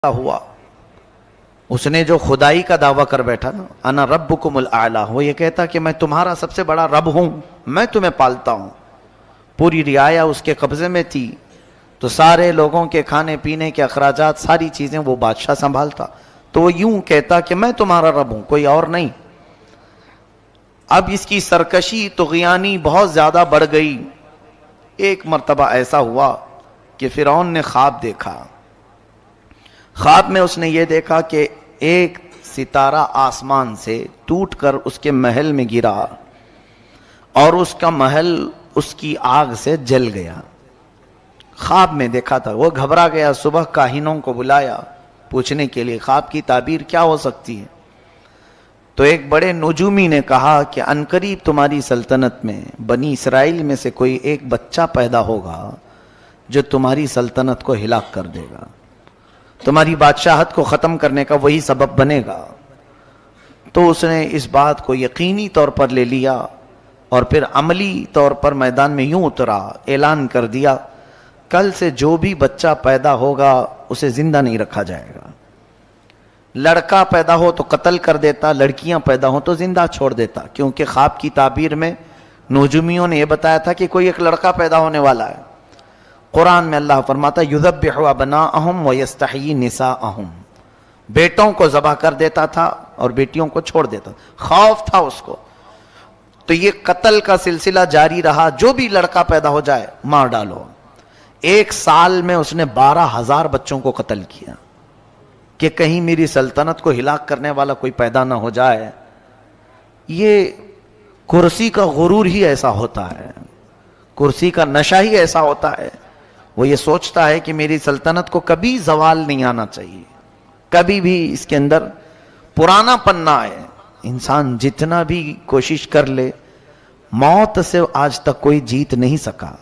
ہوا اس نے جو خدائی کا دعویٰ کر بیٹھا نا، انا ربکم الاعلی، وہ یہ کہتا کہ میں تمہارا سب سے بڑا رب ہوں، میں تمہیں پالتا ہوں. پوری رعایا اس کے قبضے میں تھی، تو سارے لوگوں کے کھانے پینے کے اخراجات، ساری چیزیں وہ بادشاہ سنبھالتا. تو وہ یوں کہتا کہ میں تمہارا رب ہوں، کوئی اور نہیں. اب اس کی سرکشی طغیانی بہت زیادہ بڑھ گئی. ایک مرتبہ ایسا ہوا کہ فرعون نے خواب دیکھا. خواب میں اس نے یہ دیکھا کہ ایک ستارہ آسمان سے ٹوٹ کر اس کے محل میں گرا اور اس کا محل اس کی آگ سے جل گیا. خواب میں دیکھا تھا. وہ گھبرا گیا. صبح کاہنوں کو بلایا پوچھنے کے لیے خواب کی تعبیر کیا ہو سکتی ہے. تو ایک بڑے نجومی نے کہا کہ عنقریب تمہاری سلطنت میں بنی اسرائیل میں سے کوئی ایک بچہ پیدا ہوگا جو تمہاری سلطنت کو ہلاک کر دے گا، تمہاری بادشاہت کو ختم کرنے کا وہی سبب بنے گا. تو اس نے اس بات کو یقینی طور پر لے لیا اور پھر عملی طور پر میدان میں یوں اترا، اعلان کر دیا کل سے جو بھی بچہ پیدا ہوگا اسے زندہ نہیں رکھا جائے گا. لڑکا پیدا ہو تو قتل کر دیتا، لڑکیاں پیدا ہو تو زندہ چھوڑ دیتا. کیونکہ خواب کی تعبیر میں نجومیوں نے یہ بتایا تھا کہ کوئی ایک لڑکا پیدا ہونے والا ہے. قرآن میں اللہ فرماتا یذبح ابناءہم ویستحیی نساءہم، بیٹوں کو ذبح کر دیتا تھا اور بیٹیوں کو چھوڑ دیتا. خوف تھا اس کو. تو یہ قتل کا سلسلہ جاری رہا. جو بھی لڑکا پیدا ہو جائے مار ڈالو. ایک سال میں اس نے 12,000 بچوں کو قتل کیا کہ کہیں میری سلطنت کو ہلاک کرنے والا کوئی پیدا نہ ہو جائے. یہ کرسی کا غرور ہی ایسا ہوتا ہے، کرسی کا نشہ ہی ایسا ہوتا ہے. وہ یہ سوچتا ہے کہ میری سلطنت کو کبھی زوال نہیں آنا چاہیے، کبھی بھی اس کے اندر پرانا پن نہ آئے. انسان جتنا بھی کوشش کر لے موت سے آج تک کوئی جیت نہیں سکا.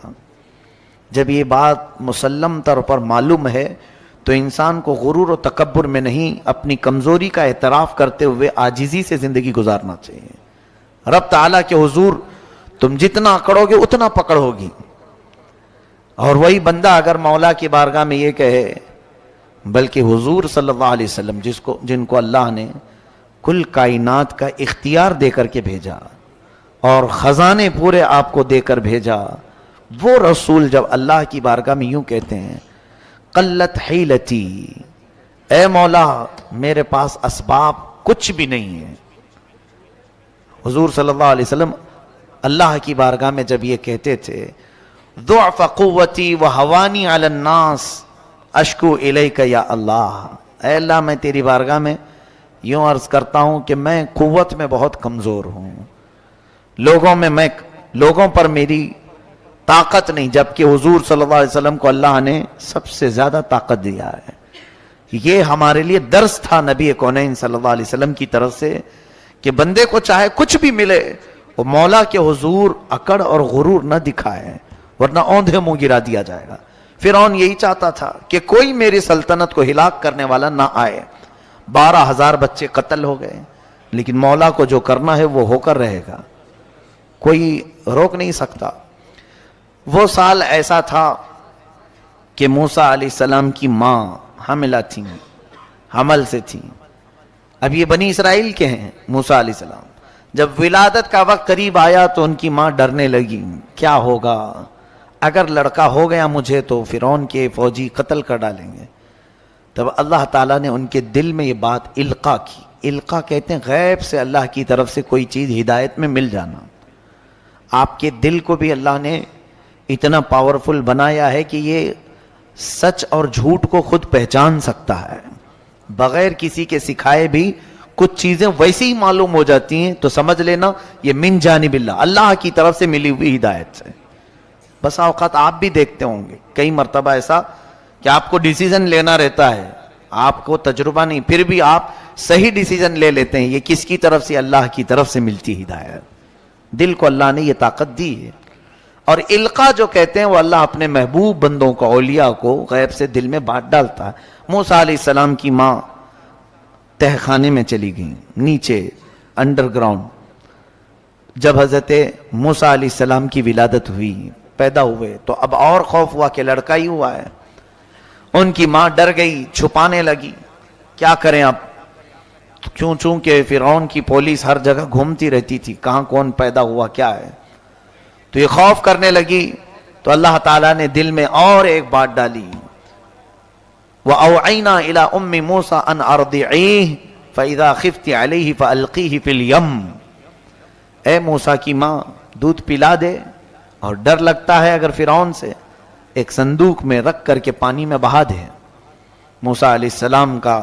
جب یہ بات مسلم طور پر معلوم ہے تو انسان کو غرور و تکبر میں نہیں، اپنی کمزوری کا اعتراف کرتے ہوئے عاجزی سے زندگی گزارنا چاہیے. رب تعالیٰ کے حضور تم جتنا اکڑو گے اتنا پکڑ ہوگی. اور وہی بندہ اگر مولا کی بارگاہ میں یہ کہے، بلکہ حضور صلی اللہ علیہ وسلم جن کو اللہ نے کل کائنات کا اختیار دے کر کے بھیجا اور خزانے پورے آپ کو دے کر بھیجا، وہ رسول جب اللہ کی بارگاہ میں یوں کہتے ہیں قلت حیلتی، اے مولا میرے پاس اسباب کچھ بھی نہیں ہے. حضور صلی اللہ علیہ وسلم اللہ کی بارگاہ میں جب یہ کہتے تھے ضعف قوتی وحوانی علی الناس اشکو الیک یا اللہ، اے اللہ میں تیری بارگاہ میں یوں عرض کرتا ہوں کہ میں قوت میں بہت کمزور ہوں، لوگوں پر میری طاقت نہیں، جبکہ حضور صلی اللہ علیہ وسلم کو اللہ نے سب سے زیادہ طاقت دیا ہے. یہ ہمارے لیے درس تھا نبی کونین صلی اللہ علیہ وسلم کی طرف سے کہ بندے کو چاہے کچھ بھی ملے وہ مولا کے حضور اکڑ اور غرور نہ دکھائے، ورنہ اوندھے منہ گرا دیا جائے گا. فرعون یہی چاہتا تھا کہ کوئی میری سلطنت کو ہلاک کرنے والا نہ آئے. 12,000 بچے قتل ہو گئے، لیکن مولا کو جو کرنا ہے وہ ہو کر رہے گا، کوئی روک نہیں سکتا. وہ سال ایسا تھا کہ موسیٰ علیہ السلام کی ماں حاملہ تھیں، حمل سے تھیں. اب یہ بنی اسرائیل کے ہیں موسیٰ علیہ السلام. جب ولادت کا وقت قریب آیا تو ان کی ماں ڈرنے لگی، کیا ہوگا اگر لڑکا ہو گیا مجھے تو فرعون کے فوجی قتل کر ڈالیں گے. تب اللہ تعالیٰ نے ان کے دل میں یہ بات القا کی. القا کہتے ہیں غیب سے اللہ کی طرف سے کوئی چیز ہدایت میں مل جانا. آپ کے دل کو بھی اللہ نے اتنا پاورفل بنایا ہے کہ یہ سچ اور جھوٹ کو خود پہچان سکتا ہے. بغیر کسی کے سکھائے بھی کچھ چیزیں ویسے ہی معلوم ہو جاتی ہیں تو سمجھ لینا یہ من جانب اللہ، اللہ کی طرف سے ملی ہوئی ہدایت سے. بس اوقات آپ بھی دیکھتے ہوں گے کئی مرتبہ ایسا کہ آپ کو ڈیسیزن لینا رہتا ہے، آپ کو تجربہ نہیں، پھر بھی آپ صحیح ڈیسیزن لے لیتے ہیں. یہ کس کی طرف سے؟ اللہ کی طرف سے ملتی ہدایت. دل کو اللہ نے یہ طاقت دی ہے. اور القا جو کہتے ہیں وہ اللہ اپنے محبوب بندوں کو، اولیاء کو غیب سے دل میں بات ڈالتا ہے. موسیٰ علیہ السلام کی ماں تہ خانے میں چلی گئیں، نیچے انڈر گراؤنڈ. جب حضرت موسیٰ علیہ السلام کی ولادت ہوئی، پیدا ہوئے، تو اب اور خوف ہوا کہ لڑکا ہی ہوا ہے. ان کی ماں ڈر گئی، چھپانے لگی، کیا کریں اب؟ چونکہ فرعون کی پولیس ہر جگہ گھومتی رہتی تھی، کہاں کون پیدا ہوا کیا ہے، تو یہ خوف کرنے لگی. تو اللہ تعالیٰ نے دل میں اور ایک بات ڈالی، وَأَوْعَيْنَا إِلَىٰ أُمِّ مُوسَىٰ أَنْ أَرْضِعِيهِ فَإِذَا خِفْتِ عَلَيْهِ فَأَلْقِيهِ فِي الْيَمِّ. اے موسیٰ کی ماں دودھ پلا دے، اور ڈر لگتا ہے اگر فرعون سے، ایک صندوق میں رکھ کر کے پانی میں بہا دے. موسیٰ علیہ السلام کا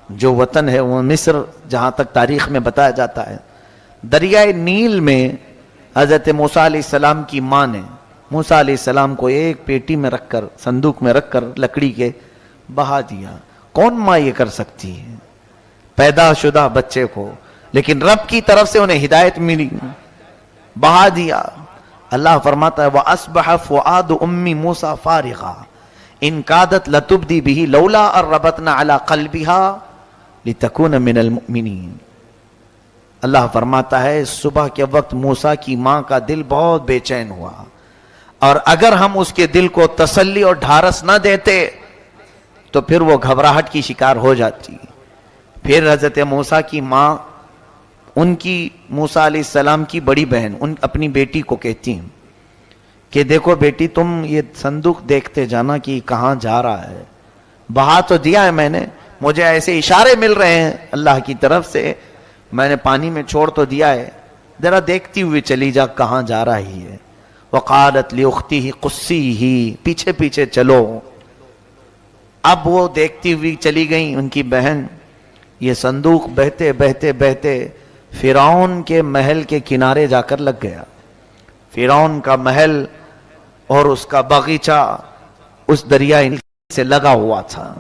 جو وطن ہے وہ مصر، جہاں تک تاریخ میں بتایا جاتا ہے، دریائے نیل میں حضرت موسیٰ علیہ السلام کی ماں نے موسیٰ علیہ السلام کو ایک پیٹی میں رکھ کر، صندوق میں رکھ کر لکڑی کے بہا دیا. کون ماں یہ کر سکتی ہے پیدا شدہ بچے کو؟ لیکن رب کی طرف سے انہیں ہدایت ملی، بہا دیا. اللہ فرماتا ہے وَأَصْبَحَ فُؤَادُ أُمِّ مُوسَىٰ فَارِغًا إِن كَادَتْ لَتُبْدِي بِهِ لَوْلَا أَن رَّبَطْنَا عَلَىٰ قَلْبِهَا لِتَكُونَ مِنَ الْمُؤْمِنِينَ. اللہ فرماتا ہے صبح کے وقت موسیٰ کی ماں کا دل بہت بے چین ہوا، اور اگر ہم اس کے دل کو تسلی اور ڈھارس نہ دیتے تو پھر وہ گھبراہٹ کی شکار ہو جاتی. پھر حضرت موسیٰ کی ماں ان کی موسیٰ علیہ السلام کی بڑی بہن اپنی بیٹی کو کہتی ہیں کہ دیکھو بیٹی، تم یہ صندوق دیکھتے جانا کہ کہاں جا رہا ہے. بہا تو دیا ہے میں نے، مجھے ایسے اشارے مل رہے ہیں اللہ کی طرف سے، میں نے پانی میں چھوڑ تو دیا ہے، ذرا دیکھتی ہوئی چلی جا کہاں جا رہی ہے. وقالت لأختہ قصیہ، پیچھے پیچھے چلو. اب وہ دیکھتی ہوئی چلی گئیں ان کی بہن. یہ صندوق بہتے بہتے بہتے فرعون کے محل کے کنارے جا کر لگ گیا. فرعون کا محل اور اس کا باغیچہ اس دریا سے لگا ہوا تھا.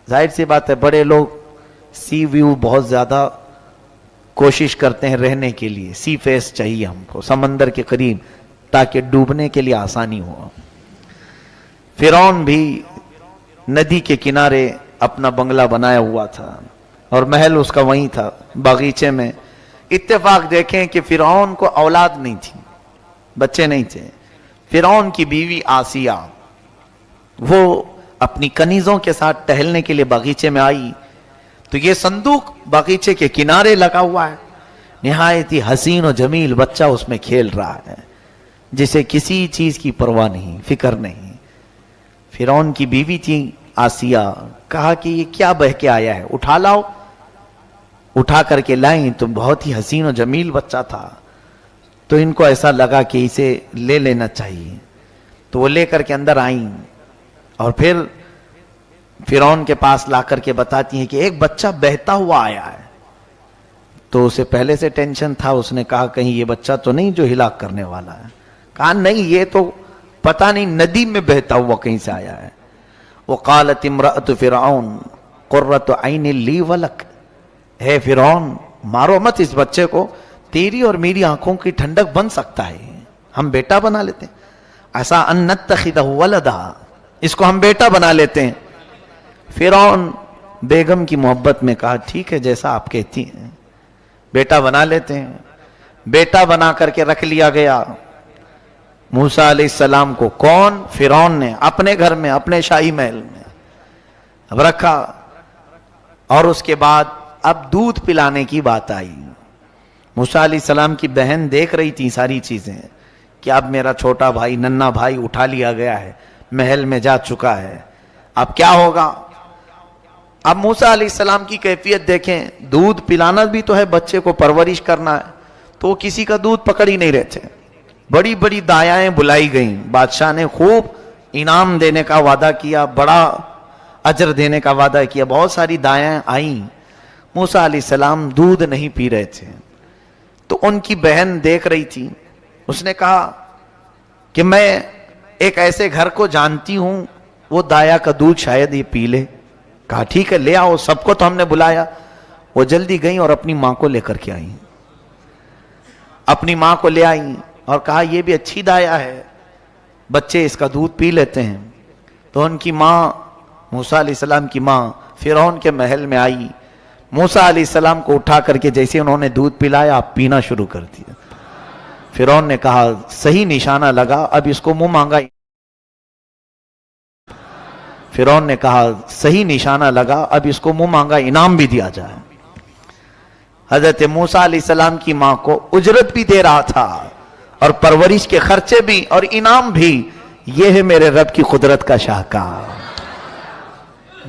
ظاہر سی بات ہے بڑے لوگ سی ویو بہت زیادہ کوشش کرتے ہیں رہنے کے لیے، سی فیس چاہیے ہم کو، سمندر کے قریب، تاکہ ڈوبنے کے لیے آسانی ہو. فرعون بھی ندی کے کنارے اپنا بنگلہ بنایا ہوا تھا اور محل اس کا وہیں تھا باغیچے میں. اتفاق دیکھیں کہ فرعون کو اولاد نہیں تھی، بچے نہیں تھے. فرعون کی بیوی آسیہ وہ اپنی کنیزوں کے ساتھ ٹہلنے کے لیے باغیچے میں آئی تو یہ صندوق باغیچے کے کنارے لگا ہوا ہے. نہایت ہی حسین و جمیل بچہ اس میں کھیل رہا ہے، جسے کسی چیز کی پرواہ نہیں، فکر نہیں. فرعون کی بیوی تھی آسیہ، کہا کہ یہ کیا بہ کے آیا ہے، اٹھا لاؤ. اٹھا کر کے لائیں تو بہت ہی حسین و جمیل بچہ تھا، تو ان کو ایسا لگا کہ اسے لے لینا چاہیے. تو وہ لے کر کے اندر آئیں اور پھر فرعون کے پاس لا کر کے بتاتی ہیں کہ ایک بچہ بہتا ہوا آیا ہے. تو اسے پہلے سے ٹینشن تھا، اس نے کہا کہیں یہ بچہ تو نہیں جو ہلاک کرنے والا ہے. کہا نہیں، یہ تو پتہ نہیں ندی میں بہتا ہوا کہیں سے آیا ہے. وقالت امرأة فرعون قرۃ عین لی ولک. ہے فرعون مارو مت اس بچے کو، تیری اور میری آنکھوں کی ٹھنڈک بن سکتا ہے، ہم بیٹا بنا لیتے ہیں. عسیٰ ان نتخذہ ولدا، اس کو ہم بیٹا بنا لیتے ہیں. فرعون بیگم کی محبت میں کہا ٹھیک ہے جیسا آپ کہتی ہیں، بیٹا بنا لیتے ہیں. بیٹا بنا کر کے رکھ لیا گیا موسیٰ علیہ السلام کو. کون؟ فرعون نے اپنے گھر میں، اپنے شاہی محل میں اب رکھا. اور اس کے بعد اب دودھ پلانے کی بات آئی. موسیٰ علیہ السلام کی بہن دیکھ رہی تھی ساری چیزیں کہ اب میرا چھوٹا بھائی، ننھا بھائی اٹھا لیا گیا ہے، محل میں جا چکا ہے، اب کیا ہوگا. اب موسیٰ علیہ السلام کی کیفیت دیکھیں، دودھ پلانا بھی تو ہے، بچے کو پرورش کرنا ہے، تو کسی کا دودھ پکڑ ہی نہیں رہتے. بڑی بڑی دایائیں بلائی گئیں، بادشاہ نے خوب انعام دینے کا وعدہ کیا، بڑا اجر دینے کا وعدہ کیا. بہت ساری دایائیں آئیں، موسیٰ علیہ السلام دودھ نہیں پی رہے تھے. تو ان کی بہن دیکھ رہی تھی، اس نے کہا کہ میں ایک ایسے گھر کو جانتی ہوں وہ دایا کا دودھ شاید یہ پی لے. کہا ٹھیک ہے لے آؤ، سب کو تو ہم نے بلایا. وہ جلدی گئیں اور اپنی ماں کو لے کر کے آئیں، اپنی ماں کو لے آئیں اور کہا یہ بھی اچھی دایا ہے، بچے اس کا دودھ پی لیتے ہیں. تو ان کی ماں، موسیٰ علیہ السلام کی ماں فرعون کے محل میں آئی. موسیٰ علیہ السلام کو اٹھا کر کے جیسے انہوں نے دودھ پلایا آپ پینا شروع کر دیا. فرعون نے کہا صحیح نشانہ لگا، اب اس کو منہ مانگا. فرعون نے کہا صحیح نشانہ لگا، اب اس کو منہ مانگا انعام بھی دیا جائے۔ حضرت موسیٰ علیہ السلام کی ماں کو اجرت بھی دے رہا تھا اور پرورش کے خرچے بھی اور انعام بھی۔ یہ ہے میرے رب کی قدرت کا شاہکار،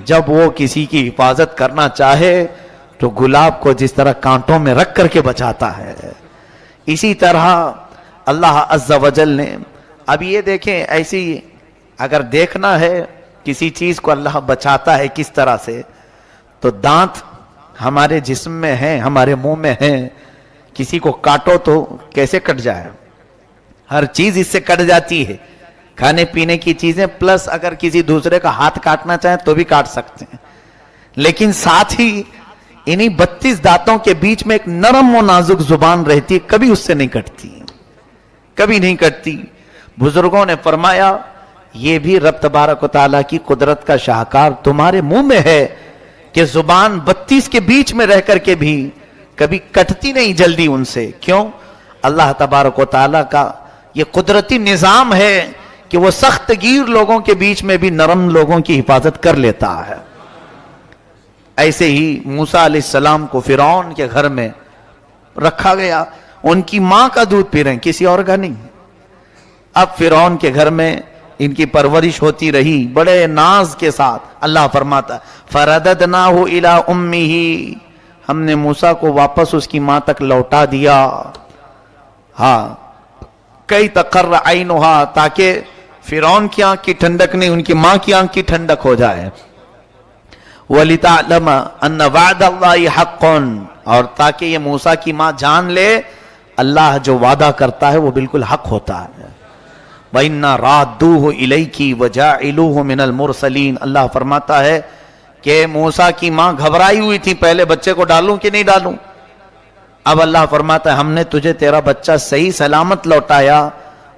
جب وہ کسی کی حفاظت کرنا چاہے تو گلاب کو جس طرح کانٹوں میں رکھ کر کے بچاتا ہے، اسی طرح اللہ عز و جل نے، اب یہ دیکھیں ایسی اگر دیکھنا ہے کسی چیز کو اللہ بچاتا ہے کس طرح سے، تو دانت ہمارے جسم میں ہیں، ہمارے منہ میں ہیں، کسی کو کاٹو تو کیسے کٹ جائے، ہر چیز اس سے کٹ جاتی ہے، کھانے پینے کی چیزیں، پلس اگر کسی دوسرے کا ہاتھ کاٹنا چاہیں تو بھی کاٹ سکتے ہیں، لیکن ساتھ ہی انہی 32 دانتوں کے بیچ میں ایک نرم و نازک زبان رہتی ہے، کبھی اس سے نہیں کٹتی، کبھی نہیں کٹتی۔ بزرگوں نے فرمایا یہ بھی رب تبارک و تعالیٰ کی قدرت کا شاہکار تمہارے منہ میں ہے کہ زبان 32 کے بیچ میں رہ کر کے بھی کبھی کٹتی نہیں جلدی ان سے۔ کیوں؟ اللہ تبارک و تعالیٰ کا یہ قدرتی نظام ہے کہ وہ سخت گیر لوگوں کے بیچ میں بھی نرم لوگوں کی حفاظت کر لیتا ہے۔ ایسے ہی موسیٰ علیہ السلام کو فرعون کے گھر میں رکھا گیا، ان کی ماں کا دودھ پی رہے ہیں، کسی اور کا نہیں۔ اب فرعون کے گھر میں ان کی پرورش ہوتی رہی بڑے ناز کے ساتھ۔ اللہ فرماتا فَرَدَدْنَاهُ إِلَىٰ أُمِّهِ، ہم نے موسیٰ کو واپس اس کی ماں تک لوٹا دیا، ہاں، کئی تقر عینها، تاکہ فرعون کی آنکھ کی ٹھنڈک نہیں، ان کی ماں کی آنکھ کی ٹھنڈک ہو جائے۔ وَلِتَعْلَمَ أَنَّ وَعْدَ اللَّهِ حَقٌّ، اور تاکہ یہ موسیٰ کی ماں جان لے اللہ جو وعدہ کرتا ہے وہ بالکل حق ہوتا ہے۔ وَإِنَّا رَادُّوهُ إِلَيْكِ وَجَاعِلُوهُ مِنَ الْمُرْسَلِينَ، اللہ فرماتا ہے کہ موسیٰ کی ماں گھبرائی ہوئی تھی پہلے بچے کو ڈالوں کہ نہیں ڈالوں، اب اللہ فرماتا ہے ہم نے تجھے تیرا بچہ صحیح سلامت لوٹایا،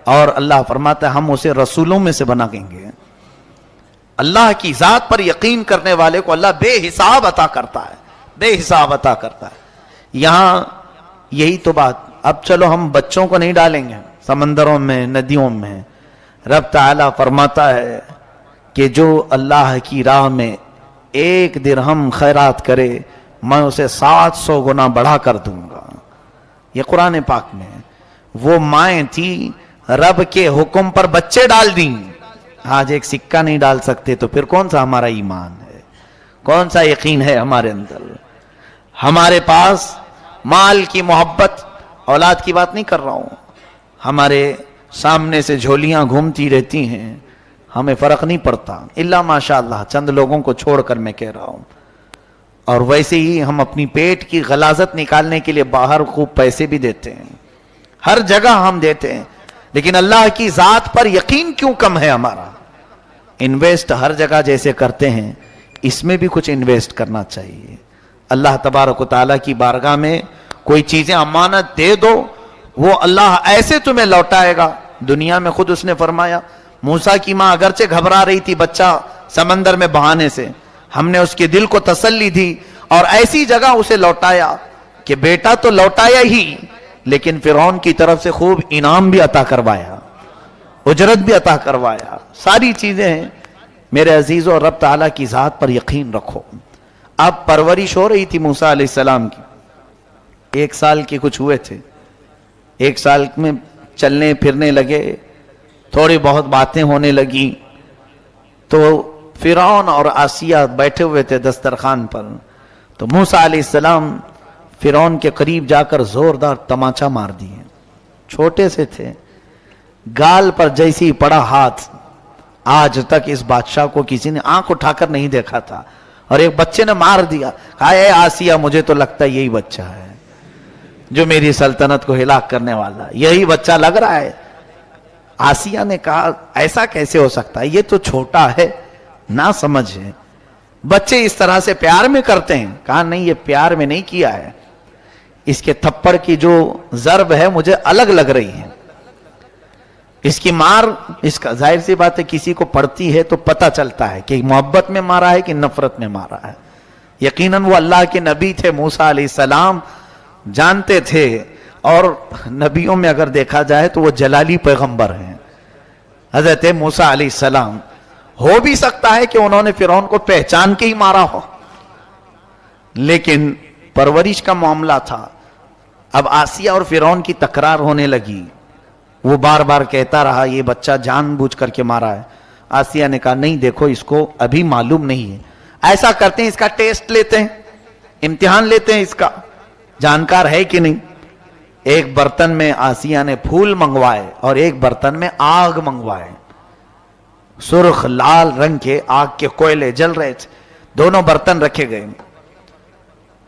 اور اللہ فرماتا ہے ہم اسے رسولوں میں سے بنا دیں گے۔ اللہ کی ذات پر یقین کرنے والے کو اللہ بے حساب عطا کرتا ہے، بے حساب عطا کرتا ہے۔ یہاں یہی تو بات، اب چلو ہم بچوں کو نہیں ڈالیں گے سمندروں میں، ندیوں میں، رب تعالیٰ فرماتا ہے کہ جو اللہ کی راہ میں 1 درہم خیرات کرے میں اسے 700 گنا بڑھا کر دوں گا۔ یہ قرآن پاک میں، وہ مائیں تھی رب کے حکم پر بچے ڈال دیں، آج ایک سکہ نہیں ڈال سکتے، تو پھر کون سا ہمارا ایمان ہے، کون سا یقین ہے ہمارے اندر؟ ہمارے پاس مال کی محبت، اولاد کی بات نہیں کر رہا ہوں، ہمارے سامنے سے جھولیاں گھومتی رہتی ہیں، ہمیں فرق نہیں پڑتا، الا ماشاءاللہ چند لوگوں کو چھوڑ کر میں کہہ رہا ہوں، اور ویسے ہی ہم اپنی پیٹ کی غلاظت نکالنے کے لیے باہر خوب پیسے بھی دیتے ہیں، ہر جگہ ہم دیتے ہیں، لیکن اللہ کی ذات پر یقین کیوں کم ہے ہمارا؟ انویسٹ ہر جگہ جیسے کرتے ہیں اس میں بھی کچھ انویسٹ کرنا چاہیے۔ اللہ تبارک و تعالیٰ کی بارگاہ میں کوئی چیزیں امانت دے دو، وہ اللہ ایسے تمہیں لوٹائے گا۔ دنیا میں خود اس نے فرمایا، موسیٰ کی ماں اگرچہ گھبرا رہی تھی بچہ سمندر میں بہانے سے، ہم نے اس کے دل کو تسلی دی اور ایسی جگہ اسے لوٹایا کہ بیٹا تو لوٹایا ہی، لیکن فرعون کی طرف سے خوب انعام بھی عطا کروایا، اجرت بھی عطا کروایا، ساری چیزیں ہیں۔ میرے عزیزو، رب تعالیٰ کی ذات پر یقین رکھو۔ اب پرورش ہو رہی تھی موسیٰ علیہ السلام کی، 1 سال کے کچھ ہوئے تھے، 1 سال میں چلنے پھرنے لگے، تھوڑی بہت باتیں ہونے لگی، تو فرعون اور آسیہ بیٹھے ہوئے تھے دسترخوان پر، تو موسیٰ علیہ السلام فرعون کے قریب جا کر زوردار تماچا مار دیے، چھوٹے سے تھے، گال پر جیسی پڑا ہاتھ، آج تک اس بادشاہ کو کسی نے آنکھ اٹھا کر نہیں دیکھا تھا، اور ایک بچے نے مار دیا، کہا اے آسیہ مجھے تو لگتا ہے یہی بچہ ہے جو میری سلطنت کو ہلاک کرنے والا، یہی بچہ لگ رہا ہے۔ آسیہ نے کہا ایسا کیسے ہو سکتا ہے، یہ تو چھوٹا ہے، نہ سمجھ ہے، بچے اس طرح سے پیار میں کرتے ہیں۔ کہا نہیں، یہ پیار میں نہیں کیا ہے، اس کے تھپڑ کی جو ضرب ہے مجھے الگ لگ رہی ہے، اس کی مار، اس کا ظاہر سی بات ہے کسی کو پڑتی ہے تو پتہ چلتا ہے کہ محبت میں مارا ہے کہ نفرت میں مارا ہے۔ یقیناً وہ اللہ کے نبی تھے، موسیٰ علیہ السلام جانتے تھے، اور نبیوں میں اگر دیکھا جائے تو وہ جلالی پیغمبر ہیں۔ حضرت موسیٰ علیہ السلام ہو بھی سکتا ہے کہ انہوں نے فرعون کو پہچان کے ہی مارا ہو، لیکن پرورش کا معاملہ تھا۔ اب آسیہ اور فرعون کی تکرار ہونے لگی، وہ بار بار کہتا رہا یہ بچہ جان بوجھ کر کے مارا ہے۔ آسیہ نے کہا نہیں دیکھو اس کو ابھی معلوم نہیں ہے، ایسا کرتے ہیں اس کا ٹیسٹ لیتے ہیں، امتحان لیتے ہیں اس کا، جانکار ہے کہ نہیں۔ ایک برتن میں آسیہ نے پھول منگوائے اور ایک برتن میں آگ منگوائے، سرخ لال رنگ کے آگ کے کوئلے جل رہے تھے، دونوں برتن رکھے گئے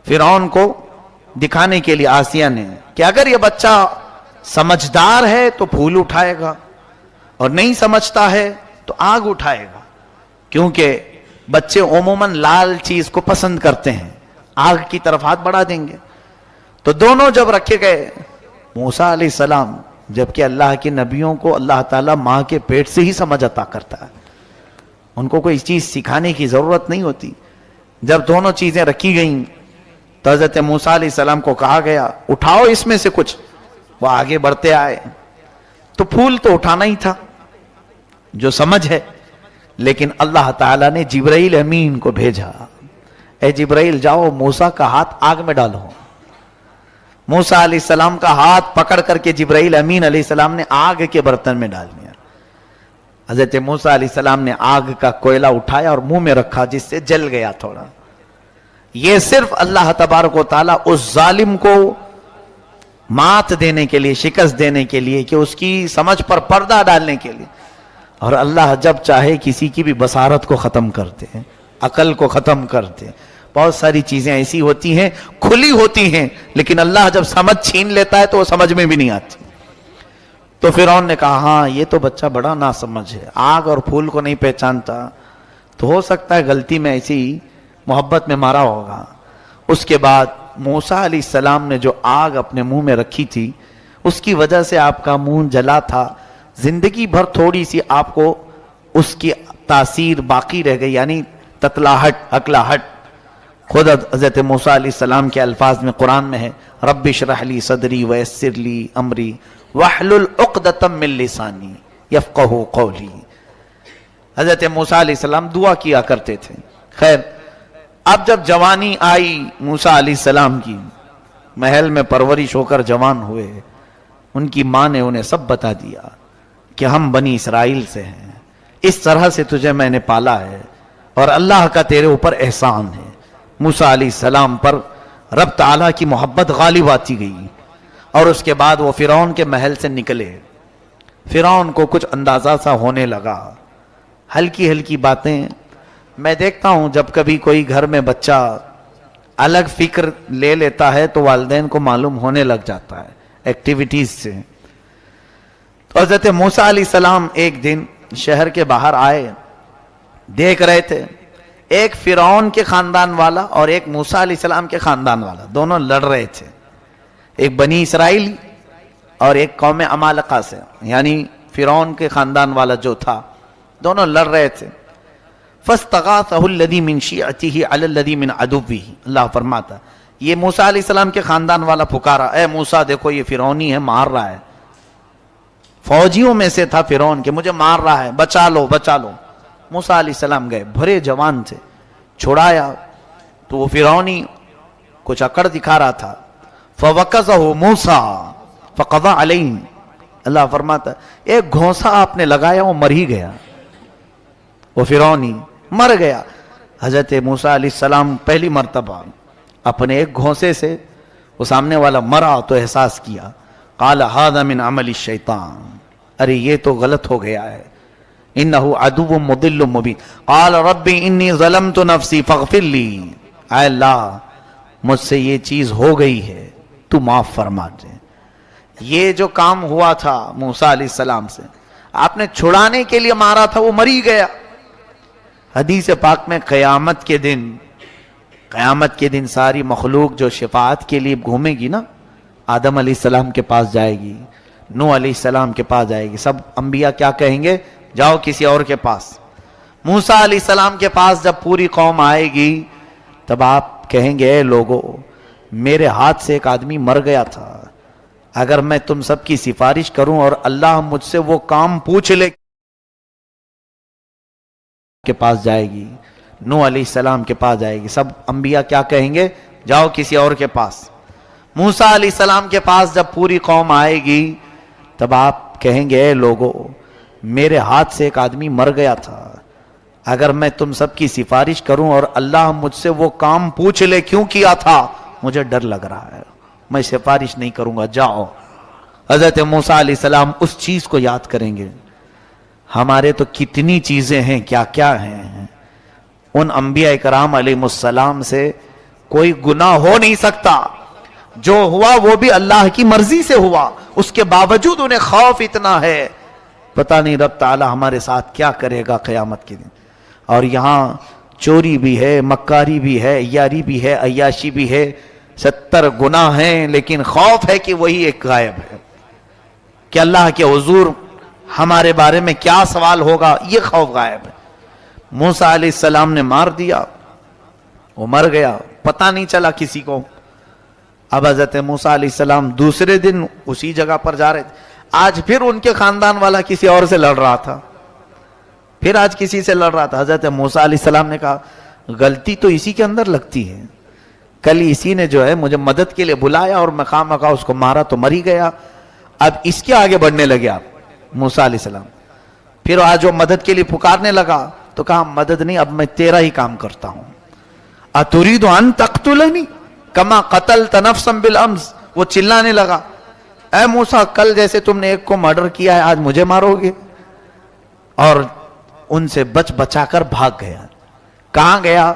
فرعون کو دکھانے کے لیے آسیہ نے کہ اگر یہ بچہ سمجھدار ہے تو پھول اٹھائے گا اور نہیں سمجھتا ہے تو آگ اٹھائے گا، کیونکہ بچے عموماً لال چیز کو پسند کرتے ہیں، آگ کی طرف ہاتھ بڑھا دیں گے۔ تو دونوں جب رکھے گئے، موسیٰ علیہ السلام، جبکہ اللہ کے نبیوں کو اللہ تعالیٰ ماں کے پیٹ سے ہی سمجھ عطا کرتا ہے، ان کو کوئی چیز سکھانے کی ضرورت نہیں ہوتی، جب دونوں چیزیں رکھی گئیں تو حضرت موسیٰ علیہ السلام کو کہا گیا اٹھاؤ اس میں سے کچھ، وہ آگے بڑھتے آئے تو پھول تو اٹھانا ہی تھا جو سمجھ ہے، لیکن اللہ تعالیٰ نے جبرائیل امین کو بھیجا، اے جبرائیل جاؤ موسیٰ کا ہاتھ آگ میں ڈالو۔ موسیٰ علیہ السلام کا ہاتھ پکڑ کر کے جبرائیل امین علیہ السلام نے آگ کے برتن میں ڈال دیا۔ حضرت موسیٰ علیہ السلام نے آگ کا کوئلہ اٹھایا اور منہ میں رکھا، جس سے جل گیا تھوڑا۔ یہ صرف اللہ تبارک و تعالیٰ اس ظالم کو مات دینے کے لیے، شکست دینے کے لیے، کہ اس کی سمجھ پر پردہ ڈالنے کے لیے۔ اور اللہ جب چاہے کسی کی بھی بصارت کو ختم کرتے ہیں، عقل کو ختم کرتے ہیں۔ بہت ساری چیزیں ایسی ہوتی ہیں کھلی ہوتی ہیں، لیکن اللہ جب سمجھ چھین لیتا ہے تو وہ سمجھ میں بھی نہیں آتی۔ تو فرعون نے کہا ہاں یہ تو بچہ بڑا ناسمجھ ہے، آگ اور پھول کو نہیں پہچانتا، تو ہو سکتا ہے غلطی میں ایسی محبت میں مارا ہوگا۔ اس کے بعد موسیٰ علیہ السلام نے جو آگ اپنے منہ میں رکھی تھی، اس کی وجہ سے آپ کا منہ جلا تھا، زندگی بھر تھوڑی سی آپ کو اس کی تاثیر باقی رہ گئی، یعنی تتلاہٹ، ہکلاہٹ۔ خود حضرت موسیٰ علیہ السلام کے الفاظ میں قرآن میں ہے رب اشرح لی صدری ویسر لی امری واحلل عقدۃ من لسانی یفقہوا قولی۔ حضرت موسیٰ علیہ السلام دعا کیا کرتے تھے۔ خیر، اب جب جوانی آئی موسیٰ علیہ السلام کی، محل میں پرورش ہو کر جوان ہوئے، ان کی ماں نے انہیں سب بتا دیا کہ ہم بنی اسرائیل سے ہیں، اس طرح سے تجھے میں نے پالا ہے اور اللہ کا تیرے اوپر احسان ہے۔ موسیٰ علیہ السلام پر رب تعالیٰ کی محبت غالب آتی گئی، اور اس کے بعد وہ فرعون کے محل سے نکلے۔ فرعون کو کچھ اندازہ سا ہونے لگا، ہلکی ہلکی باتیں میں دیکھتا ہوں، جب کبھی کوئی گھر میں بچہ الگ فکر لے لیتا ہے تو والدین کو معلوم ہونے لگ جاتا ہے ایکٹیویٹیز سے۔ تو حضرت موسیٰ علیہ السلام ایک دن شہر کے باہر آئے، دیکھ رہے تھے ایک فرعون کے خاندان والا اور ایک موسیٰ علیہ السلام کے خاندان والا، دونوں لڑ رہے تھے، ایک بنی اسرائیل اور ایک قوم عمالقہ سے، یعنی فرعون کے خاندان والا جو تھا، دونوں لڑ رہے تھے۔ فَاسْتَغَاثَهُ الَّذِي مِنْ شِيعَتِهِ عَلَى الَّذِي مِنْ عَدُوِّهِ، اللہ فرماتا یہ موسیٰ علیہ السلام کے خاندان والا پکارا، اے موسیٰ دیکھو یہ فرعونی ہے، مار رہا ہے، فوجیوں میں سے تھا فرعون کہ مجھے مار رہا ہے، بچا لو بچا لو۔ موسیٰ علیہ السلام گئے، بھرے جوان تھے، چھڑایا تو وہ فرعونی کچھ اکڑ دکھا رہا تھا۔ فَوَقَذَهُ مُوسَىٰ فَقَضَىٰ عَلَيْهِ، اللہ فرماتا ایک گھونسا آپ نے لگایا، وہ مر ہی گیا، وہ فرعونی مر گیا۔ حضرت موسیٰ علیہ السلام پہلی مرتبہ اپنے ایک گھونسے سے وہ سامنے والا مرا تو احساس کیا، قال هذا من عمل الشیطان، ارے یہ تو غلط ہو گیا ہے، انه عدو مضل مبین، قال رب انی ظلمت نفسی فاغفر لی، اے اللہ مجھ سے یہ چیز ہو گئی ہے تو معاف فرما دے۔ یہ جو کام ہوا تھا موسیٰ علیہ السلام سے، آپ نے چھڑانے کے لیے مارا تھا، وہ مری گیا۔ حدیث پاک میں قیامت کے دن ساری مخلوق جو شفاعت کے لیے گھومے گی نا، آدم علیہ السلام کے پاس جائے گی، نوح علیہ السلام کے پاس جائے گی، سب انبیاء کیا کہیں گے، جاؤ کسی اور کے پاس۔ موسیٰ علیہ السلام کے پاس جب پوری قوم آئے گی تب آپ کہیں گے، اے لوگو میرے ہاتھ سے ایک آدمی مر گیا تھا، اگر میں تم سب کی سفارش کروں اور اللہ مجھ سے وہ کام پوچھ لے کے پاس جائے گی، نوح علیہ السلام کے پاس جائے گی، سب انبیاء کیا کہیں گے؟ جاؤ کسی اور کے پاس۔ موسیٰ علیہ السلام کے پاس جب پوری قوم آئے گی تب آپ کہیں گے اے لوگو، میرے ہاتھ سے ایک آدمی مر گیا تھا، اگر میں تم سب کی سفارش کروں اور اللہ مجھ سے وہ کام پوچھ لے کیوں کیا تھا، مجھے ڈر لگ رہا ہے، میں سفارش نہیں کروں گا، جاؤ۔ حضرت موسیٰ علیہ السلام اس چیز کو یاد کریں گے۔ ہمارے تو کتنی چیزیں ہیں، کیا کیا ہیں، ان انبیاء کرام علیہ السلام سے کوئی گناہ ہو نہیں سکتا، جو ہوا وہ بھی اللہ کی مرضی سے ہوا، اس کے باوجود انہیں خوف اتنا ہے، پتہ نہیں رب تعالی ہمارے ساتھ کیا کرے گا قیامت کے دن۔ اور یہاں چوری بھی ہے، مکاری بھی ہے، یاری بھی ہے، عیاشی بھی ہے، 70 گناہ ہیں، لیکن خوف ہے کہ وہی ایک غائب ہے کہ اللہ کے حضور ہمارے بارے میں کیا سوال ہوگا، یہ خوف غائب ہے۔ موسیٰ علیہ السلام نے مار دیا، وہ مر گیا، پتہ نہیں چلا کسی کو۔ اب حضرت موسیٰ علیہ السلام دوسرے دن اسی جگہ پر جا رہے تھے، آج پھر ان کے خاندان والا کسی اور سے لڑ رہا تھا، پھر آج کسی سے لڑ رہا تھا۔ حضرت موسیٰ علیہ السلام نے کہا غلطی تو اسی کے اندر لگتی ہے، کل اسی نے جو ہے مجھے مدد کے لیے بلایا اور میں خواہ مخواہ اس کو مارا تو مری گیا، اب اس کے آگے بڑھنے لگے آپ موسیٰ علیہ السلام۔ پھر آج وہ مدد کے لیے پکارنے لگا تو کہا مدد نہیں، اب میں تیرا ہی کام کرتا ہوں۔ اتريد ان تقتلنی کما قتلت نفسا بالامس، وہ چلانے لگا اے موسیٰ کل جیسے تم نے ایک کو مرڈر کیا ہے آج مجھے مارو گے، اور ان سے بچ بچا کر بھاگ گیا۔ کہاں گیا؟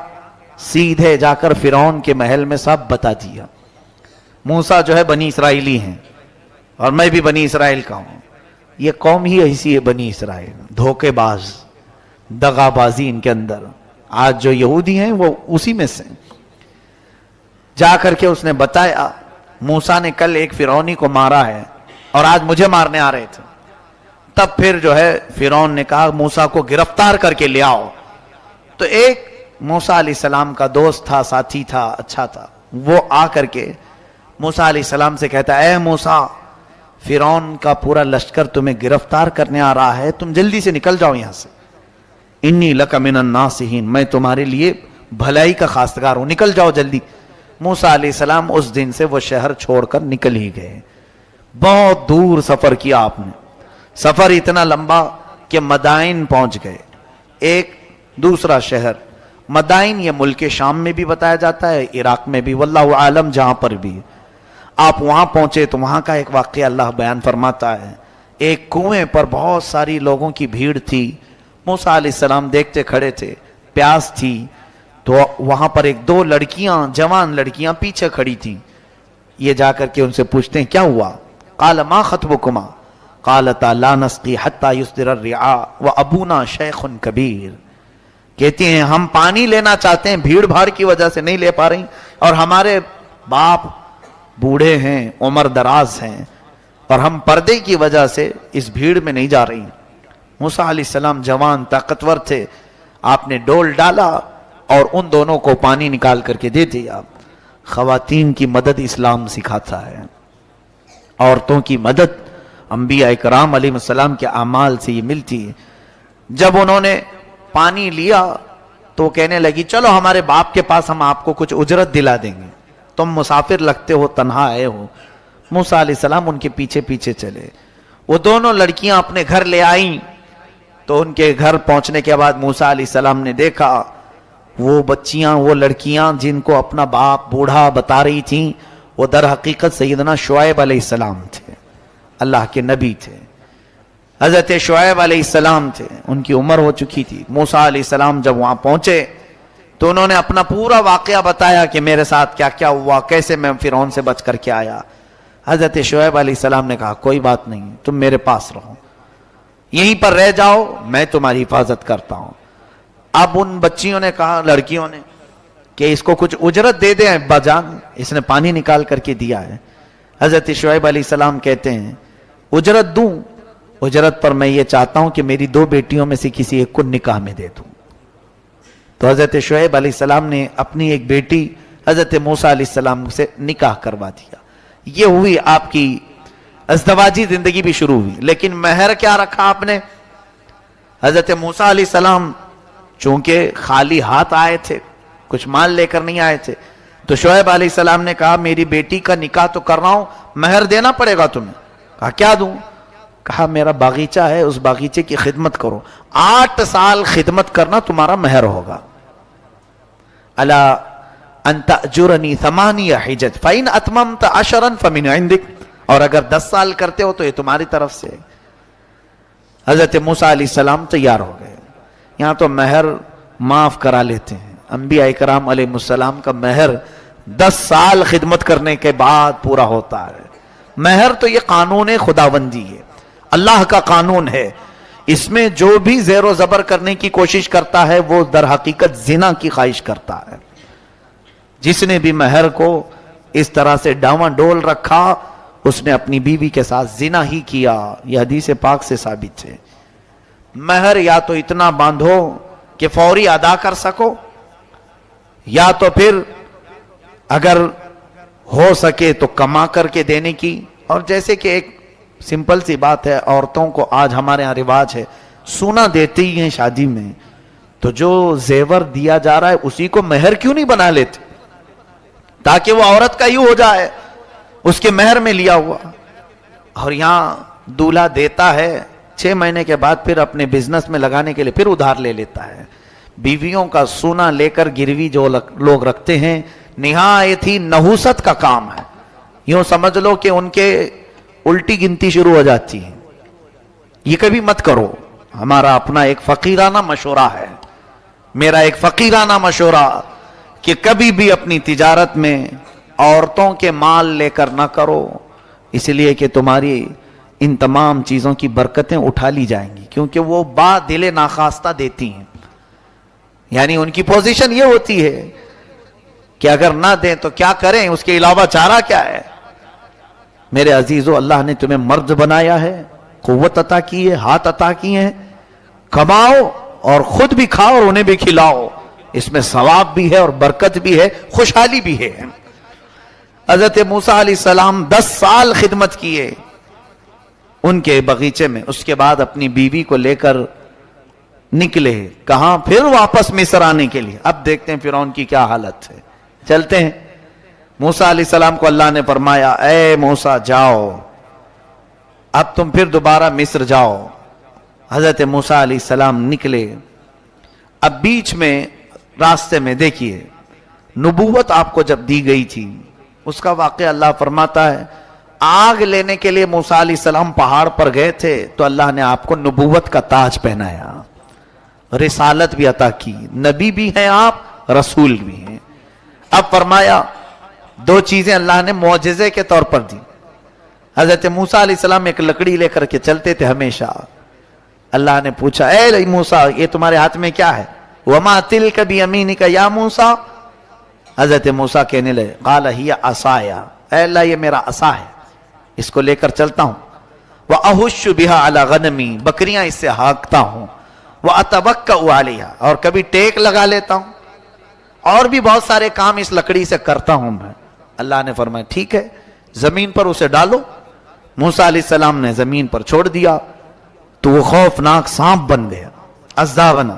سیدھے جا کر فرعون کے محل میں سب بتا دیا۔ موسیٰ جو ہے بنی اسرائیلی ہیں اور میں بھی بنی اسرائیل کا ہوں، یہ قوم ہی ایسی ہے بنی اسرائیل، دھوکے باز، دغا بازی ان کے اندر، آج جو یہودی ہیں وہ اسی میں سے۔ جا کر کے اس نے بتایا موسیٰ نے کل ایک فرعونی کو مارا ہے اور آج مجھے مارنے آ رہے تھے۔ تب پھر جو ہے فرعون نے کہا موسیٰ کو گرفتار کر کے لے آؤ۔ تو ایک موسیٰ علیہ السلام کا دوست تھا، ساتھی تھا، اچھا تھا، وہ آ کر کے موسیٰ علیہ السلام سے کہتا ہے اے موسیٰ فرعون کا پورا لشکر تمہیں گرفتار کرنے آ رہا ہے، تم جلدی سے نکل جاؤ یہاں سے، انی لک من الناصحین، میں تمہارے لیے بھلائی کا خواستگار ہوں، نکل جاؤ جلدی۔ موسیٰ علیہ السلام اس دن سے وہ شہر چھوڑ کر نکل ہی گئے۔ بہت دور سفر کیا آپ نے، سفر اتنا لمبا کہ مدائن پہنچ گئے، ایک دوسرا شہر مدائن، یہ ملک شام میں بھی بتایا جاتا ہے، عراق میں بھی، واللہ عالم جہاں پر بھی۔ آپ وہاں پہنچے تو وہاں کا ایک واقعہ اللہ بیان فرماتا ہے، ایک کنویں پر بہت ساری لوگوں کی بھیڑ تھی، موسیٰ علیہ السلام دیکھتے کھڑے تھے، پیاس تھی، تو وہاں پر ایک دو لڑکیاں، جوان لڑکیاں پیچھے کھڑی تھیں۔ یہ جا کر کے ان سے پوچھتے ہیں کیا ہوا؟ قال ما خطبکما قالتا لا نسقی حتی یصدر الرعاء وابونا شیخ کبیر، کہتی ہیں ہم پانی لینا چاہتے ہیں، بھیڑ بھاڑ کی وجہ سے نہیں لے پا رہی، اور ہمارے باپ بوڑھے ہیں، عمر دراز ہیں، اور ہم پردے کی وجہ سے اس بھیڑ میں نہیں جا رہی۔ موسیٰ علیہ السلام جوان طاقتور تھے، آپ نے ڈول ڈالا اور ان دونوں کو پانی نکال کر کے دے دیا۔ خواتین کی مدد اسلام سکھاتا ہے، عورتوں کی مدد انبیاء کرام علیہ السلام کے اعمال سے یہ ملتی ہے۔ جب انہوں نے پانی لیا تو کہنے لگی چلو ہمارے باپ کے پاس ہم آپ کو کچھ اجرت دلا دیں گے، تم مسافر لگتے ہو، تنہا آئے ہو۔ موسیٰ علیہ السلام ان کے پیچھے پیچھے چلے، وہ دونوں لڑکیاں اپنے گھر لے آئیں، تو ان کے گھر پہنچنے کے بعد موسیٰ علیہ السلام نے دیکھا وہ بچیاں، وہ لڑکیاں جن کو اپنا باپ بوڑھا بتا رہی تھیں، وہ در حقیقت سیدنا شعیب علیہ السلام تھے، اللہ کے نبی تھے، حضرت شعیب علیہ السلام تھے، ان کی عمر ہو چکی تھی۔ موسیٰ علیہ السلام جب وہاں پہنچے تو انہوں نے اپنا پورا واقعہ بتایا کہ میرے ساتھ کیا کیا ہوا، کیسے میں فرعون سے بچ کر کے آیا۔ حضرت شعیب علیہ السلام نے کہا کوئی بات نہیں، تم میرے پاس رہو، یہیں پر رہ جاؤ، میں تمہاری حفاظت کرتا ہوں۔ اب ان بچیوں نے کہا، لڑکیوں نے، کہ اس کو کچھ اجرت دے دیں ابا جان، اس نے پانی نکال کر کے دیا ہے۔ حضرت شعیب علیہ السلام کہتے ہیں اجرت دوں؟ اجرت پر میں یہ چاہتا ہوں کہ میری 2 بیٹیوں میں سے کسی ایک کو نکاح میں دے دوں۔ تو حضرت شعیب علیہ السلام نے اپنی ایک بیٹی حضرت موسیٰ علیہ السلام سے نکاح کروا دیا۔ یہ ہوئی آپ کی ازدواجی زندگی بھی شروع ہوئی، لیکن مہر کیا رکھا آپ نے؟ حضرت موسیٰ علیہ السلام چونکہ خالی ہاتھ آئے تھے، کچھ مال لے کر نہیں آئے تھے، تو شعیب علیہ السلام نے کہا میری بیٹی کا نکاح تو کر رہا ہوں، مہر دینا پڑے گا تمہیں۔ کہا کیا دوں؟ کہا میرا باغیچہ ہے، اس باغیچے کی خدمت کرو، 8 سال خدمت کرنا تمہارا مہر ہوگا۔ الا ان تأجرنی 8 حجج فإن اتممت 10 فمن عندک، اور اگر 10 سال کرتے ہو تو یہ تمہاری طرف سے۔ حضرت موسیٰ علیہ السلام تیار ہو گئے۔ یہاں تو مہر معاف کرا لیتے ہیں، انبیاء کرام علیہ السلام کا مہر 10 سال خدمت کرنے کے بعد پورا ہوتا ہے۔ مہر تو یہ قانون خداوندی ہے، اللہ کا قانون ہے، اس میں جو بھی زیر و زبر کرنے کی کوشش کرتا ہے وہ در حقیقت زنا کی خواہش کرتا ہے۔ جس نے بھی مہر کو اس طرح سے ڈاواں ڈول رکھا اس نے اپنی بیوی کے ساتھ زنا ہی کیا، یہ حدیث پاک سے ثابت ہے۔ مہر یا تو اتنا باندھو کہ فوری ادا کر سکو، یا تو پھر اگر ہو سکے تو کما کر کے دینے کی۔ اور جیسے کہ ایک سمپل سی بات ہے، عورتوں کو آج ہمارے ہاں رواج ہے سونا دیتے ہی ہیں شادی میں، تو جو زیور دیا جا رہا ہے اسی کو مہر کیوں نہیں بنا لیتے تاکہ وہ عورت کا ہی ہو جائے، اس کے مہر میں لیا ہوا۔ اور یہاں دولہا دیتا ہے 6 مہینے کے بعد پھر اپنے بزنس میں لگانے کے لیے پھر ادھار لے لیتا ہے۔ بیویوں کا سونا لے کر گروی جو لوگ رکھتے ہیں نہایت ہی نحوست کا کام ہے، یوں سمجھ لو کہ ان کے الٹی گنتی شروع ہو جاتی ہے۔ یہ کبھی مت کرو، ہمارا اپنا ایک فقیرانہ مشورہ ہے، میرا ایک فقیرانہ مشورہ کہ کبھی بھی اپنی تجارت میں عورتوں کے مال لے کر نہ کرو، اس لیے کہ تمہاری ان تمام چیزوں کی برکتیں اٹھا لی جائیں گی، کیونکہ وہ با دل ناخواستہ دیتی ہیں۔ یعنی ان کی پوزیشن یہ ہوتی ہے کہ اگر نہ دیں تو کیا کریں، اس کے علاوہ چارہ کیا ہے؟ میرے عزیزو، اللہ نے تمہیں مرد بنایا ہے، قوت عطا کی ہے، ہاتھ عطا کیے ہیں، کماؤ اور خود بھی کھاؤ اور انہیں بھی کھلاؤ، اس میں ثواب بھی ہے اور برکت بھی ہے، خوشحالی بھی ہے۔ حضرت موسیٰ علیہ السلام 10 سال خدمت کیے ان کے باغیچے میں، اس کے بعد اپنی بیوی کو لے کر نکلے، کہاں؟ پھر واپس مصر آنے کے لیے۔ اب دیکھتے ہیں فرعون کی کیا حالت ہے، چلتے ہیں۔ موسیٰ علیہ السلام کو اللہ نے فرمایا اے موسیٰ جاؤ، اب تم پھر دوبارہ مصر جاؤ۔ حضرت موسیٰ علیہ السلام نکلے۔ اب بیچ میں راستے میں دیکھیے نبوت آپ کو جب دی گئی تھی اس کا واقعہ اللہ فرماتا ہے، آگ لینے کے لیے موسیٰ علیہ السلام پہاڑ پر گئے تھے تو اللہ نے آپ کو نبوت کا تاج پہنایا، رسالت بھی عطا کی، نبی بھی ہیں آپ، رسول بھی ہیں۔ اب فرمایا 2 چیزیں اللہ نے معجزے کے طور پر دی۔ حضرت موسیٰ علیہ السلام ایک لکڑی لے کر کے چلتے تھے ہمیشہ۔ اللہ نے پوچھا اے موسیٰ یہ تمہارے ہاتھ میں کیا ہے؟ وَمَا تِلْكَ بِيَمِينِكَ يَا موسیٰ، حضرت موسیٰ کہنے لگے قَالَ هِيَ عَصَايَ، اے اللہ یہ میرا عصا ہے، اس کو لے کر چلتا ہوں، وَأَهُشُّ بِهَا عَلَى غَنَمِي، بکریاں اس سے ہانکتا ہوں، وَأَتَوَكَّأُ عَلَيْهَا، اور کبھی ٹیک لگا لیتا ہوں، اور بھی بہت سارے کام اس لکڑی سے کرتا ہوں میں۔ اللہ نے فرمایا ٹھیک ہے، زمین پر اسے ڈالو۔ موسیٰ علیہ السلام نے زمین پر چھوڑ دیا تو وہ خوفناک سانپ بن گیا، اذابنا۔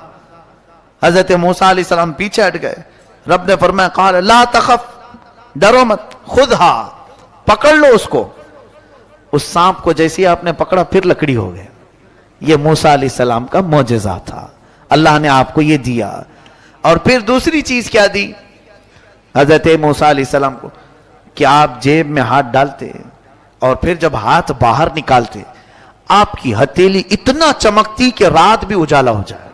حضرت موسیٰ علیہ السلام پیچھے ہٹ گئے، رب نے فرمایا قال لا تخف، ڈرو مت، خودھا، پکڑ لو اس کو۔ اس سانپ کو جیسے آپ نے پکڑا پھر لکڑی ہو گئے۔ یہ موسیٰ علیہ السلام کا معجزہ تھا، اللہ نے آپ کو یہ دیا۔ اور پھر دوسری چیز کیا دی حضرت موسیٰ علیہ السلام کو کہ آپ جیب میں ہاتھ ڈالتے اور پھر جب ہاتھ باہر نکالتے آپ کی ہتھیلی اتنا چمکتی کہ رات بھی اجالا ہو جائے،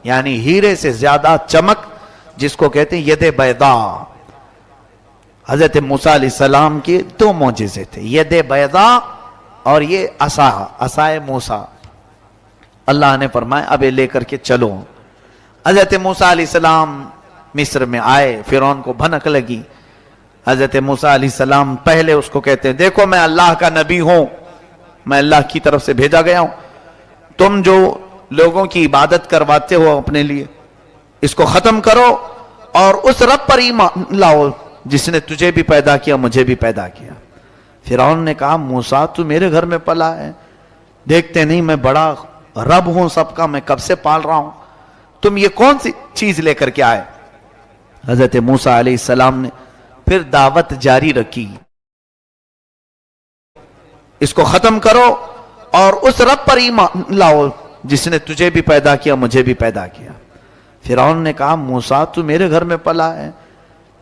یعنی ہیرے سے زیادہ چمک، جس کو کہتے ہیں ید بیضاء۔ حضرت موسیٰ علیہ السلام کے 2 معجزے تھے، ید بیضاء اور یہ عصائے موسیٰ۔ اللہ نے فرمایا اب یہ لے کر کے چلو۔ حضرت موسیٰ علیہ السلام مصر میں آئے، فرعون کو بھنک لگی۔ حضرت موسیٰ علیہ السلام پہلے اس کو کہتے ہیں دیکھو میں اللہ کا نبی ہوں، میں اللہ کی طرف سے بھیجا گیا ہوں، تم جو لوگوں کی عبادت کرواتے ہو اپنے لیے اس کو ختم کرو اور اس رب پر ایمان لاؤ جس نے تجھے بھی پیدا کیا مجھے بھی پیدا کیا۔ فرعون نے کہا موسیٰ تو میرے گھر میں پلا ہے، دیکھتے نہیں میں بڑا رب ہوں سب کا، میں کب سے پال رہا ہوں، تم یہ کون سی چیز لے کر کے آئے؟ حضرت موسیٰ علیہ السلام نے پھر دعوت جاری رکھی، اس کو ختم کرو اور اس رب پر ایمان لاؤ جس نے تجھے بھی پیدا کیا مجھے بھی پیدا کیا۔ فرعون نے کہا موسیٰ تو میرے گھر میں پلا ہے،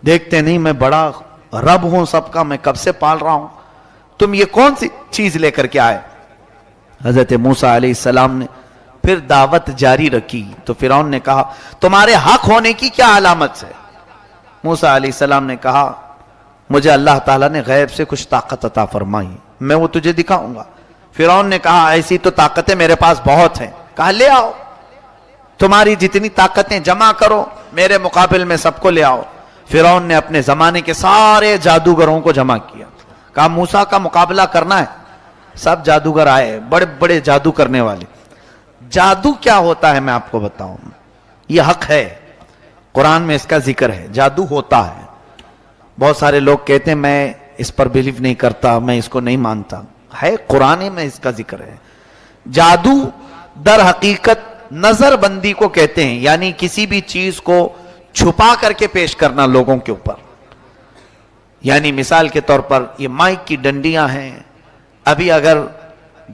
دیکھتے نہیں میں بڑا رب ہوں سب کا، میں کب سے پال رہا ہوں، تم یہ کون سی چیز لے کر کے آئے؟ حضرت موسیٰ علیہ السلام نے پھر دعوت جاری رکھی تو فرعون نے کہا تمہارے حق ہونے کی کیا علامت ہے؟ موسیٰ علیہ السلام نے کہا مجھے اللہ تعالیٰ نے غیب سے کچھ طاقت عطا فرمائی، میں وہ تجھے دکھاؤں گا۔ فرعون نے کہا ایسی تو طاقتیں میرے پاس بہت ہیں۔ کہا لے آؤ، تمہاری جتنی طاقتیں جمع کرو، میرے مقابل میں سب کو لے آؤ۔ فرعون نے اپنے زمانے کے سارے جادوگروں کو جمع کیا، کہا موسیٰ کا مقابلہ کرنا ہے۔ سب جادوگر آئے، بڑے بڑے جادو کرنے والے۔ جادو کیا ہوتا ہے میں آپ کو بتاؤں، یہ حق ہے، قرآن میں اس کا ذکر ہے، جادو ہوتا ہے۔ بہت سارے لوگ کہتے ہیں میں اس پر بلیو نہیں کرتا، میں اس کو نہیں مانتا، ہے قرآن میں اس کا ذکر ہے۔ جادو در حقیقت نظر بندی کو کہتے ہیں، یعنی کسی بھی چیز کو چھپا کر کے پیش کرنا لوگوں کے اوپر۔ یعنی مثال کے طور پر یہ مائک کی ڈنڈیاں ہیں، ابھی اگر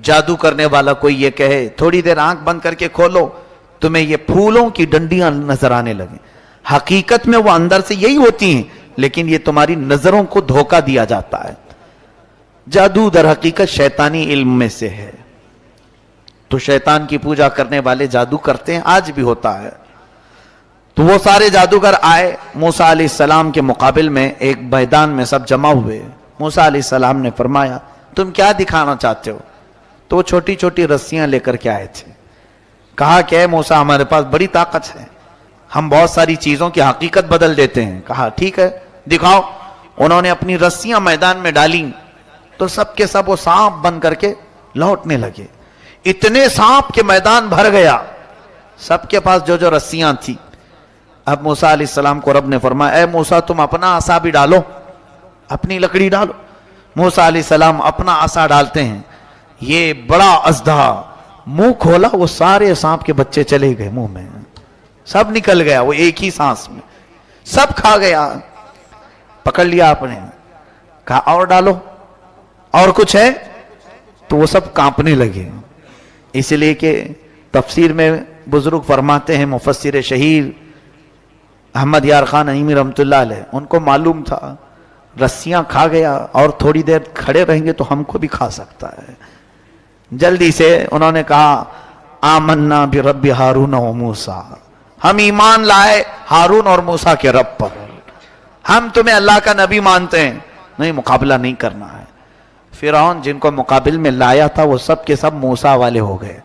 جادو کرنے والا کوئی یہ کہے تھوڑی دیر آنکھ بند کر کے کھولو تمہیں یہ پھولوں کی ڈنڈیاں نظر آنے لگیں، حقیقت میں وہ اندر سے یہی ہوتی ہیں، لیکن یہ تمہاری نظروں کو دھوکہ دیا جاتا ہے۔ جادو در حقیقت شیطانی علم میں سے ہے، تو شیطان کی پوجا کرنے والے جادو کرتے ہیں، آج بھی ہوتا ہے۔ تو وہ سارے جادوگر آئے موسیٰ علیہ السلام کے مقابل میں، ایک میدان میں سب جمع ہوئے۔ موسیٰ علیہ السلام نے فرمایا تم کیا دکھانا چاہتے ہو؟ تو وہ چھوٹی چھوٹی رسیاں لے کر کے آئے تھے۔ کہا کہ اے موسیٰ ہمارے پاس بڑی طاقت ہے، ہم بہت ساری چیزوں کی حقیقت بدل دیتے ہیں۔ کہا ٹھیک ہے دکھاؤ۔ انہوں نے اپنی رسیاں میدان میں ڈالیں تو سب کے سب وہ سانپ بن کر کے لوٹنے لگے، اتنے سانپ کے میدان بھر گیا، سب کے پاس جو جو رسیاں تھی۔ اب موسیٰ علیہ السلام کو رب نے فرمایا اے موسیٰ تم اپنا عصا بھی ڈالو، اپنی لکڑی ڈالو۔ موسیٰ علیہ السلام اپنا عصا ڈالتے ہیں، یہ بڑا اژدہا منہ کھولا، وہ سارے سانپ کے بچے چلے گئے منہ میں، سب نکل گیا وہ ایک ہی سانس میں، سب کھا گیا۔ پکڑ لیا آپ نے، کہا اور ڈالو، اور کچھ ہے؟ تو وہ سب کانپنے لگے۔ اس لیے کہ تفسیر میں بزرگ فرماتے ہیں، مفسر شہیر احمد یار خان نعیمی رحمت اللہ علیہ، ان کو معلوم تھا رسیاں کھا گیا اور تھوڑی دیر کھڑے رہیں گے تو ہم کو بھی کھا سکتا ہے۔ جلدی سے انہوں نے کہا آمنا برب ہارون و موسیٰ، ہم ایمان لائے ہارون اور موسیٰ کے رب پر، ہم تمہیں اللہ کا نبی مانتے ہیں، نہیں مقابلہ نہیں کرنا ہے۔ فرعون جن کو مقابل میں لایا تھا وہ سب کے سب موسیٰ والے ہو گئے،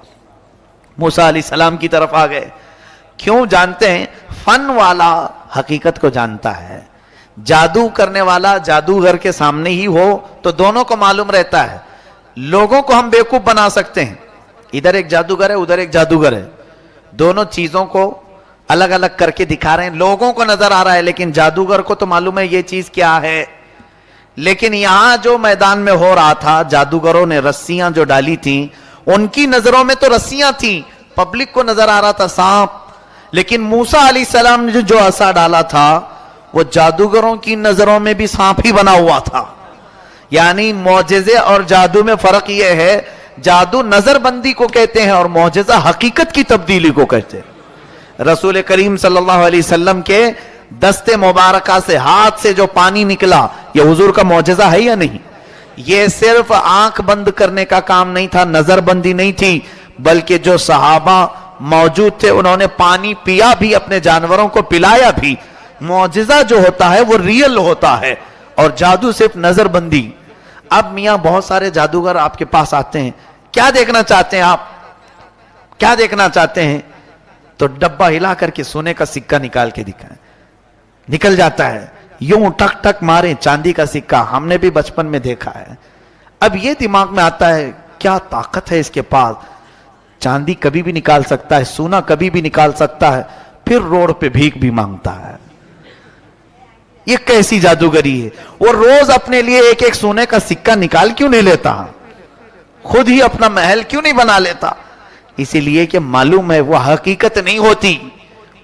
موسیٰ علیہ السلام کی طرف آ گئے۔ کیوں جانتے ہیں؟ فن والا حقیقت کو جانتا ہے، جادو کرنے والا جادوگر کے سامنے ہی ہو تو دونوں کو معلوم رہتا ہے۔ لوگوں کو ہم بیوقوف بنا سکتے ہیں، ادھر ایک جادوگر ہے ادھر ایک جادوگر ہے، دونوں چیزوں کو الگ الگ کر کے دکھا رہے ہیں، لوگوں کو نظر آ رہا ہے لیکن جادوگر کو تو معلوم ہے یہ چیز کیا ہے۔ لیکن یہاں جو میدان میں ہو رہا تھا، جادوگروں نے رسیاں جو ڈالی تھیں ان کی نظروں میں تو رسیاں تھیں، پبلک کو نظر آ رہا تھا سانپ، لیکن موسیٰ علیہ السلام نے جو عصا ڈالا تھا وہ جادوگروں کی نظروں میں بھی سانپ ہی بنا ہوا تھا۔ یعنی معجزے اور جادو میں فرق یہ ہے، جادو نظر بندی کو کہتے ہیں اور معجزہ حقیقت کی تبدیلی کو کہتے ہیں۔ رسول کریم صلی اللہ علیہ وسلم کے دست مبارکہ سے، ہاتھ سے جو پانی نکلا، یہ حضور کا معجزہ ہے یا نہیں؟ یہ صرف آنکھ بند کرنے کا کام نہیں تھا، نظر بندی نہیں تھی، بلکہ جو صحابہ موجود تھے انہوں نے پانی پیا بھی، اپنے جانوروں کو پلایا بھی۔ معجزہ جو ہوتا ہے وہ ریئل ہوتا ہے اور جادو صرف نظر بندی۔ اب میاں بہت سارے جادوگر آپ کے پاس آتے ہیں، کیا دیکھنا چاہتے ہیں آپ؟ کیا دیکھنا چاہتے ہیں؟ تو ڈبہ ہلا کر کے سونے کا سکہ نکال کے دکھائیں، نکل جاتا ہے، یوں ٹک ٹک مارے، چاندی کا سکہ، ہم نے بھی بچپن میں دیکھا ہے۔ اب یہ دماغ میں آتا ہے کیا طاقت ہے اس کے پاس، چاندی کبھی بھی نکال سکتا ہے، سونا کبھی بھی نکال سکتا ہے، پھر روڈ پہ بھیک بھی مانگتا ہے۔ یہ کیسی جادوگری ہے؟ وہ روز اپنے لیے ایک ایک سونے کا سکہ نکال کیوں نہیں لیتا؟ خود ہی اپنا محل کیوں نہیں بنا لیتا؟ اسی لیے کہ معلوم ہے وہ حقیقت نہیں ہوتی،